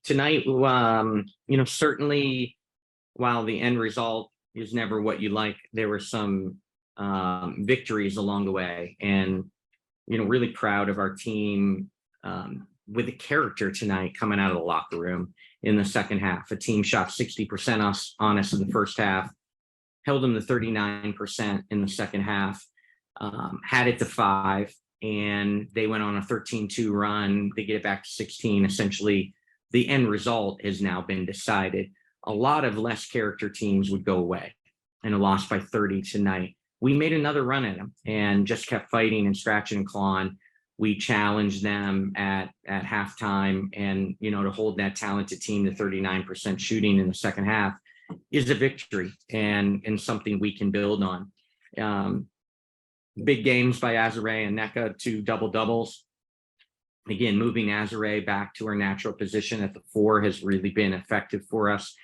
Tonight, certainly while the end result is never what you like, there were some victories along the way, and really proud of our team with the character tonight coming out of the locker room in the second half. A team shot 60% on us in the first half, held them to 39% in the second half, had it to 5, and they went on a 13-2 run. They get it back to 16. Essentially, the end result has now been decided. A lot of less character teams would go away, and a loss by 30 tonight. We made another run at them and just kept fighting and scratching and clawing. We challenged them at halftime, and to hold that talented team to 39% shooting in the second half is a victory and something we can build on. Big games by Azare and Nneka, 2 double doubles. Again, moving Azare back to her natural position at the 4 has really been effective for us.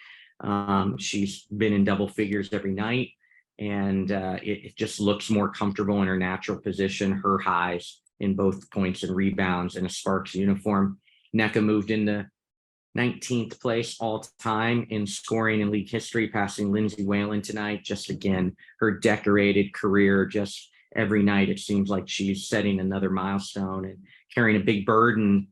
She's been in double figures every night, and it just looks more comfortable in her natural position. Her highs in both points and rebounds in a Sparks uniform. Nneka moved into 19th place all time in scoring in league history, passing Lindsay Whalen tonight. Just again, her decorated career, just every night it seems like she's setting another milestone and carrying a big burden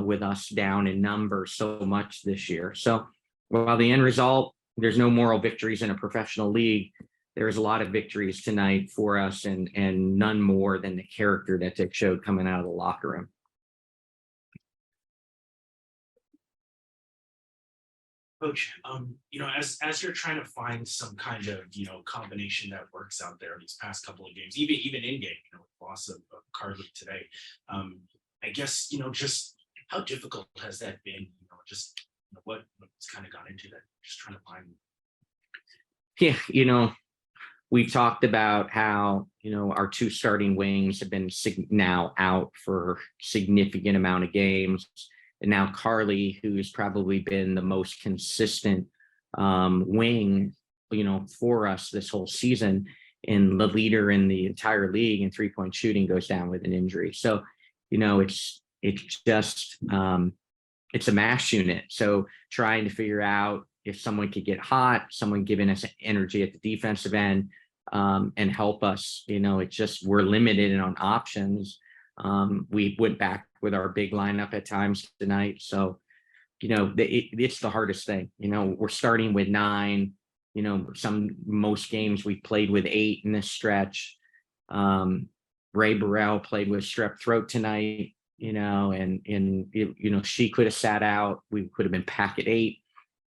with us down in numbers so much this year. So while the end result, there's no moral victories in a professional league, there's a lot of victories tonight for us, and none more than the character that they showed coming out of the locker room. Coach, as you're trying to find some kind of combination that works out there these past couple of games, even in game, with the loss of Carly today, I guess just how difficult has that been? What's kind of gone into that? Just trying to find. Yeah, we've talked about how our 2 starting wings have been now out for a significant amount of games. And now Carly, who's probably been the most consistent wing, for us this whole season, and the leader in the entire league in 3-point shooting, goes down with an injury. So, it's just it's a mash unit. So trying to figure out if someone could get hot, someone giving us energy at the defensive end and help us. It's just we're limited on options. We went back with our big lineup at times tonight. So, it's the hardest thing. We're starting with 9. Most games we played with 8 in this stretch. Ray Burrell played with strep throat tonight, and she could have sat out. We could have been back at 8.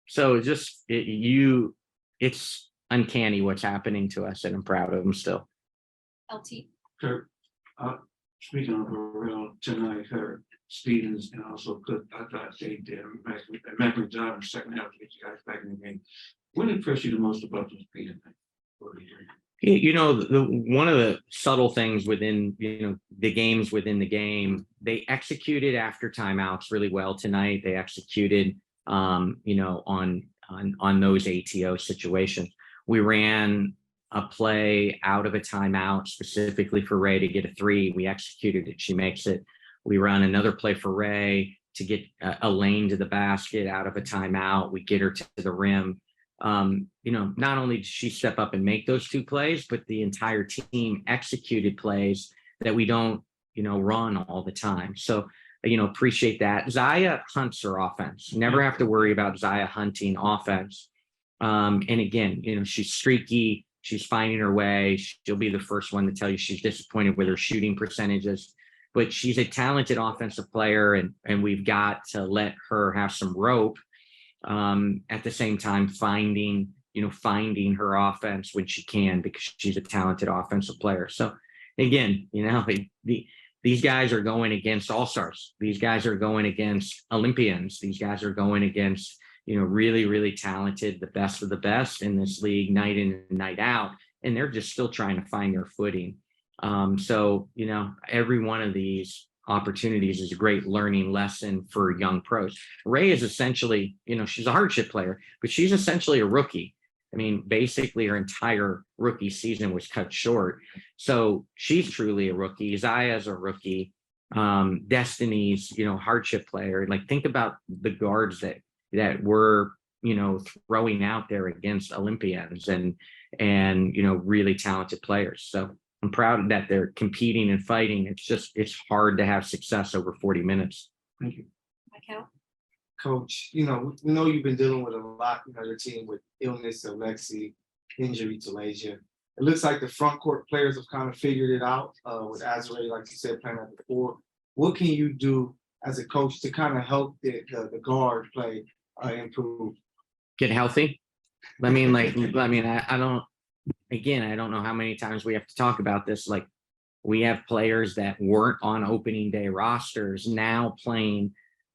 So it's uncanny what's happening to us, and I'm proud of them still. LT. Curt, speaking of Burrell tonight, her Stevens and also Cook, I thought they did a immaculate job in the second half to get you guys back in the game. What impressed you the most about this beat tonight? One of the subtle things within the games within the game, they executed after timeouts really well tonight. They executed on those ATO situations. We ran a play out of a timeout specifically for Ray to get a 3. We executed it. She makes it. We run another play for Ray to get a lane to the basket out of a timeout. We get her to the rim. Not only did she step up and make those 2 plays, but the entire team executed plays that we don't, run all the time. So, appreciate that. Zaya hunts her offense. Never have to worry about Zaya hunting offense. And again, she's streaky. She's finding her way. She'll be the first one to tell you she's disappointed with her shooting percentages, but she's a talented offensive player, and we've got to let her have some rope. At the same time, finding her offense when she can, because she's a talented offensive player. So again, these guys are going against all-stars. These guys are going against Olympians. These guys are going against, really, really talented, the best of the best in this league, night in and night out. And they're just still trying to find their footing. So, every one of these opportunities is a great learning lesson for young pros. Ray is essentially, she's a hardship player, but she's essentially a rookie. I mean, basically her entire rookie season was cut short. So she's truly a rookie. Zaya's a rookie. Destiny's, hardship player. Like, think about the guards that were, throwing out there against Olympians and really talented players. So I'm proud that they're competing and fighting. It's hard to have success over 40 minutes. Thank you. Michael? Coach, we know you've been dealing with a lot, your team with illness, Alexi, injury to Lasia. It looks like the front court players have kind of figured it out with Azrae, like you said, playing at the 4. What can you do as a coach to kind of help the guard play improve? Get healthy. I mean, I don't know how many times we have to talk about this. Like, we have players that weren't on opening day rosters now playing.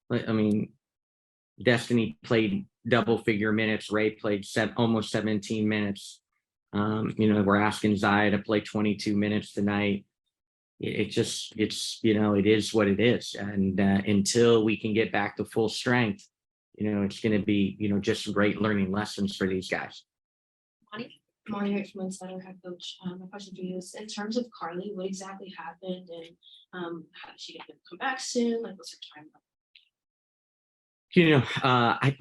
I mean, Destiny played double figure minutes. Ray played almost 17 minutes. We're asking Zaya to play 22 minutes tonight. It is what it is. And until we can get back to full strength, it's going to be, just great learning lessons for these guys. Monty? Monty Hurt from Insider Head Coach. My question for you is, in terms of Carly, what exactly happened, and how did she get to come back soon? Like, what's her timeline?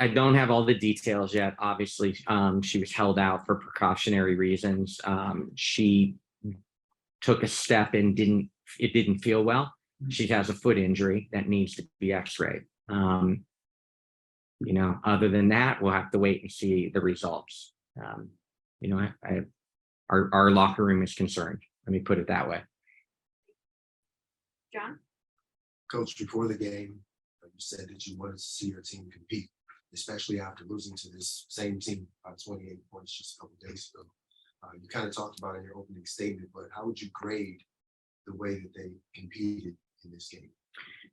I don't have all the details yet. Obviously, she was held out for precautionary reasons. She took a step and didn't feel well. She has a foot injury that needs to be x-rayed. Other than that, we'll have to wait and see the results. Our locker room is concerned. Let me put it that way. John? Coach, before the game, you said that you wanted to see your team compete, especially after losing to this same team by 28 points just a couple of days ago. You kind of talked about it in your opening statement, but how would you grade the way that they competed in this game?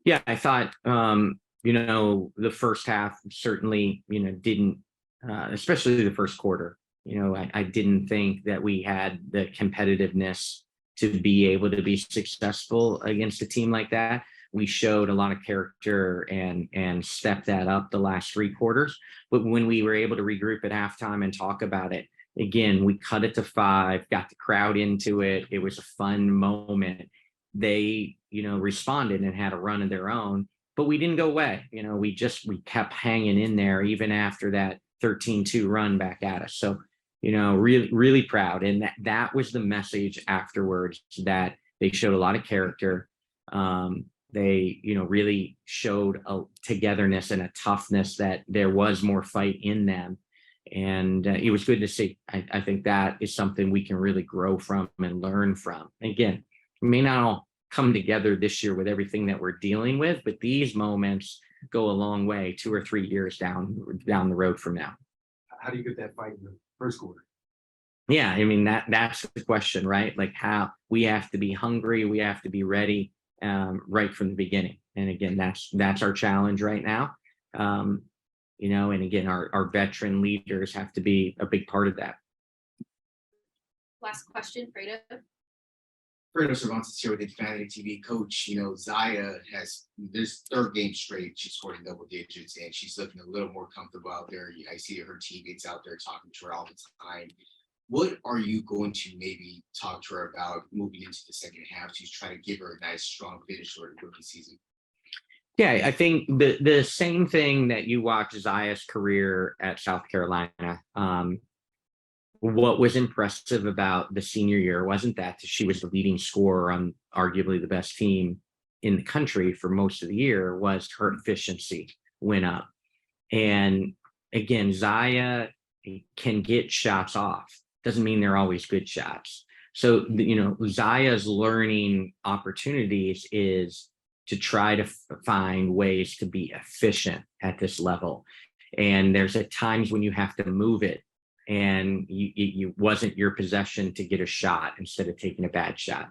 Yeah, I thought, the first half certainly, didn't, especially the first quarter. I didn't think that we had the competitiveness to be able to be successful against a team like that. We showed a lot of character and stepped that up the last 3 quarters. But when we were able to regroup at halftime and talk about it, again, we cut it to 5, got the crowd into it. It was a fun moment. They, responded and had a run of their own, but we didn't go away. We kept hanging in there even after that 13-2 run back at us. So, really, really proud. And that was the message afterwards, that they showed a lot of character. They, really showed a togetherness and a toughness, that there was more fight in them. And it was good to see. I think that is something we can really grow from and learn from. Again, we may not all come together this year with everything that we're dealing with, but these moments go a long way 2 or 3 years down the road from now. How do you get that fight in the first quarter? Yeah, I mean, that's the question, right? Like, how we have to be hungry, we have to be ready right from the beginning. And again, that's our challenge right now. And again, our veteran leaders have to be a big part of that. Last question, Fredo. Fredo Cervantes here with Infinity TV. Coach, Zaya has this 3rd game straight. She scored in double digits, and she's looking a little more comfortable out there. I see her teammates out there talking to her all the time. What are you going to maybe talk to her about moving into the second half to try to give her a nice, strong finish for the rookie season? Yeah, I think the same thing that you watch Zaya's career at South Carolina. What was impressive about the senior year wasn't that she was the leading scorer on arguably the best team in the country for most of the year, was her efficiency went up. And again, Zaya can get shots off. Doesn't mean they're always good shots. So, Zaya's learning opportunities is to try to find ways to be efficient at this level. And there's at times when you have to move it, and you wasn't your possession to get a shot instead of taking a bad shot.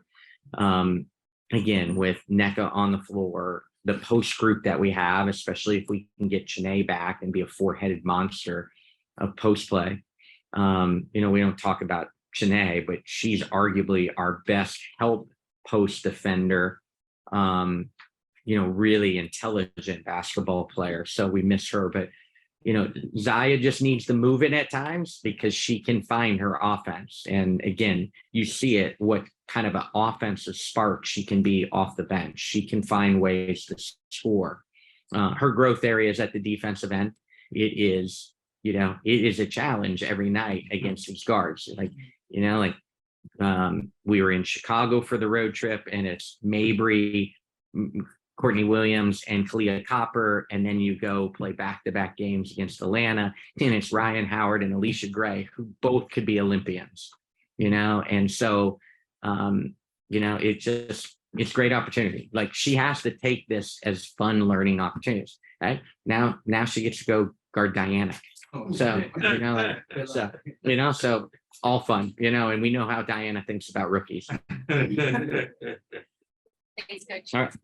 Again, with NECA on the floor, the post group that we have, especially if we can get Janae back and be a 4-headed monster of post play. We don't talk about Janae, but she's arguably our best help post defender. Really intelligent basketball player. So we miss her, but Zaya just needs to move it at times because she can find her offense. And again, you see it, what kind of an offensive spark, she can be off the bench. She can find ways to score. Her growth areas at the defensive end, it is a challenge every night against these guards. Like, we were in Chicago for the road trip, and it's Mabry, Courtney Williams, and Kalia Copper, and then you go play back-to-back games against Atlanta, and it's Ryan Howard and Alicia Gray, who both could be Olympians, and so it's great opportunity. Like, she has to take this as fun learning opportunities. Right now she gets to go guard Diana. So, so all fun, and we know how Diana thinks about rookies. Thanks, Coach. All right.